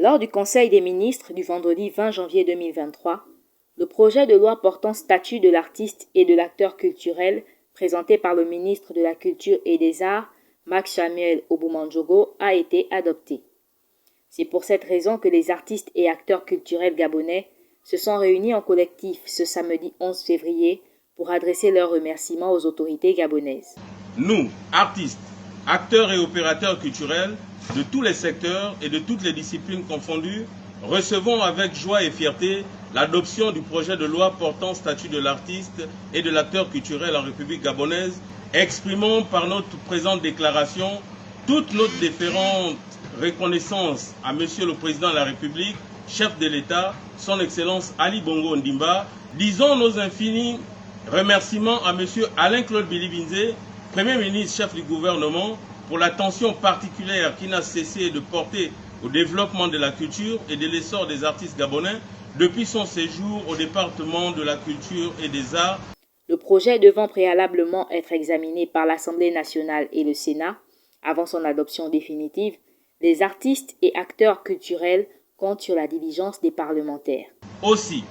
Lors du Conseil des ministres du vendredi 20 janvier 2023, le projet de loi portant statut de l'artiste et de l'acteur culturel présenté par le ministre de la Culture et des Arts, Max Samuel Oboumandjogo, a été adopté. C'est pour cette raison que les artistes et acteurs culturels gabonais se sont réunis en collectif ce samedi 11 février pour adresser leurs remerciements aux autorités gabonaises. Nous, artistes, acteurs et opérateurs culturels de tous les secteurs et de toutes les disciplines confondues, recevons avec joie et fierté l'adoption du projet de loi portant statut de l'artiste et de l'acteur culturel en République gabonaise. Exprimons par notre présente déclaration toute notre déférente reconnaissance à Monsieur le Président de la République, chef de l'État, son Excellence Ali Bongo Ondimba. Disons nos infinis remerciements à Monsieur Alain-Claude Billy-Binzé, Premier ministre, chef du gouvernement, pour l'attention particulière qu'il n'a cessé de porter au développement de la culture et de l'essor des artistes gabonais depuis son séjour au département de la culture et des arts. Le projet devant préalablement être examiné par l'Assemblée nationale et le Sénat, avant son adoption définitive, les artistes et acteurs culturels comptent sur la diligence des parlementaires. Aussi,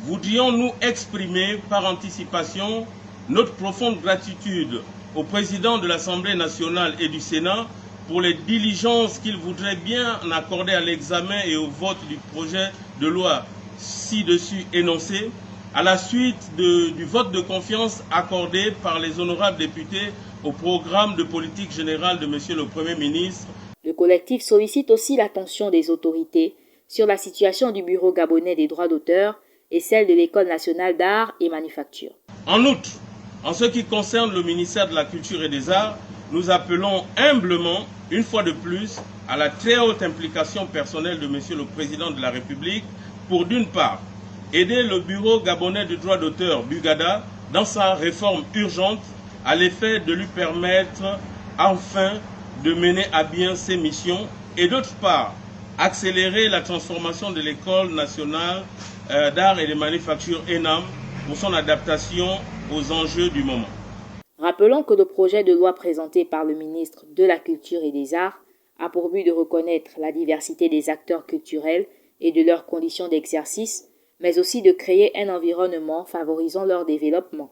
voudrions-nous exprimer par anticipation notre profonde gratitude au président de l'Assemblée nationale et du Sénat pour les diligences qu'il voudrait bien accorder à l'examen et au vote du projet de loi ci-dessus énoncé, à la suite du vote de confiance accordé par les honorables députés au programme de politique générale de Monsieur le Premier ministre. Le collectif sollicite aussi l'attention des autorités sur la situation du Bureau gabonais des droits d'auteur et celle de l'École nationale d'art et manufacture. En outre, en ce qui concerne le ministère de la Culture et des Arts, nous appelons humblement, une fois de plus, à la très haute implication personnelle de Monsieur le Président de la République pour, d'une part, aider le Bureau gabonais de droits d'auteur, BUGADA, dans sa réforme urgente, à l'effet de lui permettre enfin de mener à bien ses missions, et d'autre part, accélérer la transformation de l'École nationale d'art et de manufacture ENAM pour son adaptation aux enjeux du moment. Rappelons que le projet de loi présenté par le ministre de la Culture et des Arts a pour but de reconnaître la diversité des acteurs culturels et de leurs conditions d'exercice, mais aussi de créer un environnement favorisant leur développement.